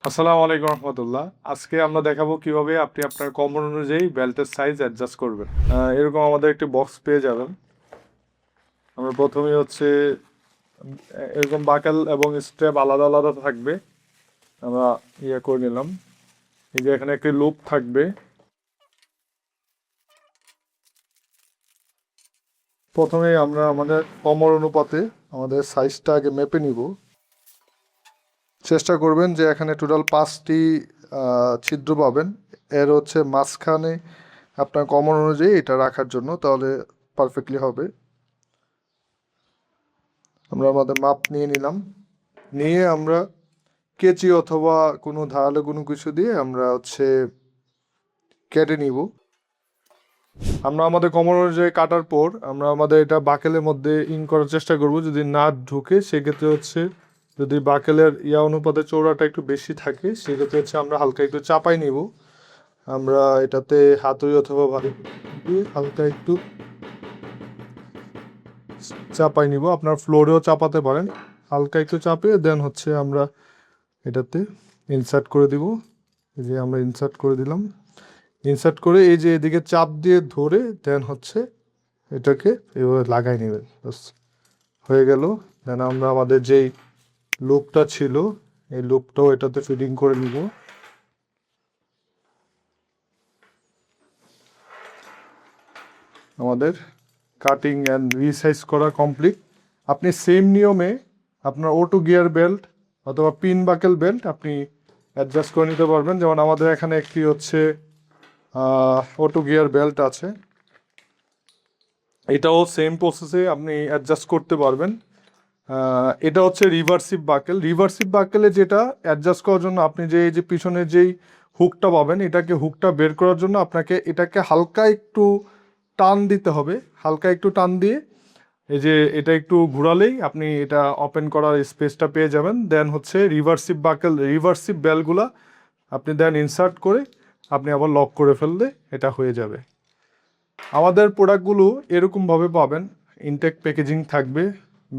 আসসালামু আলাইকুম রহমতুল্লাহ। আজকে আমরা দেখাবো কিভাবে আপনি আপনার কমর অনুযায়ী বেল্টের সাইজ অ্যাডজাস্ট করবেন। এরকম আমাদের একটি বক্স পেয়ে যাবেন। আমরা প্রথমেই হচ্ছে এরকম বাকেল এবং স্ট্র্যাপ আলাদা আলাদা থাকবে। আমরা করে নিলাম। এই যে এখানে একটি লুপ থাকবে। প্রথমেই আমরা আমাদের কমর অনুপাতে আমাদের সাইজটা আগে মেপে নিব। চেষ্টা করবেন যে এখানে টোটাল 5টি ছিদ্র পাবেন। এর হচ্ছে মাঝখানে আপনার কমর অনুযায়ী এটা রাখার জন্য, তাহলে পারফেক্টলি হবে। আমরা আমাদের মাপ নিয়ে নিলাম, নিয়ে আমরা কেচি অথবা কোনো ধারালো কোনো কিছু দিয়ে আমরা হচ্ছে কেটে নিব। আমরা আমাদের কমর অনুযায়ী কাটার পর আমরা আমাদের এটা বাকেলের মধ্যে ইন করার চেষ্টা করব। যদি না ঢুকে সেক্ষেত্রে হচ্ছে, যদি বাকেলের অনুপাতে চৌড়াটা একটু বেশি থাকে সেক্ষেত্রে হচ্ছে আমরা হালকা একটু চাপাই নিব। আমরা এটাতে হাতুড়ি অথবা ভারী দিয়ে হালকা একটু চাপাই নিব। আপনার ফ্লোরেও চাপাতে পারেন। হালকা একটু চাপিয়ে দেন হচ্ছে আমরা এটাতে ইনসার্ট করে দিব। এই যে আমরা ইনসার্ট করে দিলাম। ইনসার্ট করে এই যে এদিকে চাপ দিয়ে ধরে দেন হচ্ছে এটাকে এভাবে লাগাই নেবেন। বাস হয়ে গেল। দেন আমরা আমাদের যেই লুপটা ছিল এই লুপটাও এটাতে ফিটিং করে নিব। আমাদের কাটিং অ্যান্ড রিসাইজ করা কমপ্লিট। আপনি সেম নিয়মে আপনার অটো গিয়ার বেল্ট অথবা পিন বাকেল বেল্ট আপনি অ্যাডজাস্ট করে নিতে পারবেন। যেমন আমাদের এখানে একটি হচ্ছে অটো গিয়ার বেল্ট আছে, এটাও সেম প্রসেসে আপনি অ্যাডজাস্ট করতে পারবেন। এটা হচ্ছে রিভার্সিভ বাকেল। রিভার্সিভ বাকেলে যেটা অ্যাডজাস্ট করার জন্য আপনি যে এই যে পিছনের যেই হুকটা পাবেন, হুকটা বের করার জন্য আপনাকে এটাকে হালকা একটু টান দিতে হবে। হালকা একটু টান দিয়ে এই যে এটা একটু ঘোরালেই আপনি এটা ওপেন করার স্পেসটা পেয়ে যাবেন। দেন হচ্ছে রিভার্সিভ বেলগুলা আপনি দেন ইনসার্ট করে আপনি আবার লক করে ফেললে এটা হয়ে যাবে। আমাদের প্রোডাক্টগুলো এরকমভাবে পাবেন, ইনটেক প্যাকেজিং থাকবে,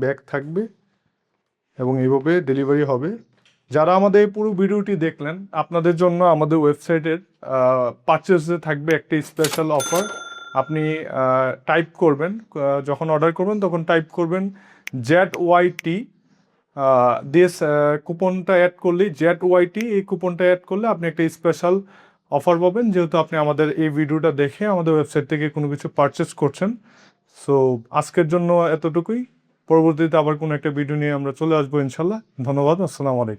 ব্যাগ থাকবে এবং এইভাবে ডেলিভারি হবে। যারা আমাদের এই পুরো ভিডিওটি দেখলেন, আপনাদের জন্য আমাদের ওয়েবসাইটের পারচেসে থাকবে একটি স্পেশাল অফার। আপনি টাইপ করবেন, যখন অর্ডার করবেন তখন টাইপ করবেন ZYT দিয়ে কুপনটা অ্যাড করলেই ZYT, এই কুপনটা অ্যাড করলে আপনি একটা স্পেশাল অফার পাবেন, যেহেতু আপনি আমাদের এই ভিডিওটা দেখে আমাদের ওয়েবসাইট থেকে কোনো কিছু পারচেস করছেন। সো আজকের জন্য এতটুকুই। পরবর্তীতে আবার কোনো একটা ভিডিও নিয়ে আমরা চলে আসবো ইনশাল্লাহ। ধন্যবাদ। আসসালামু আলাইকুম।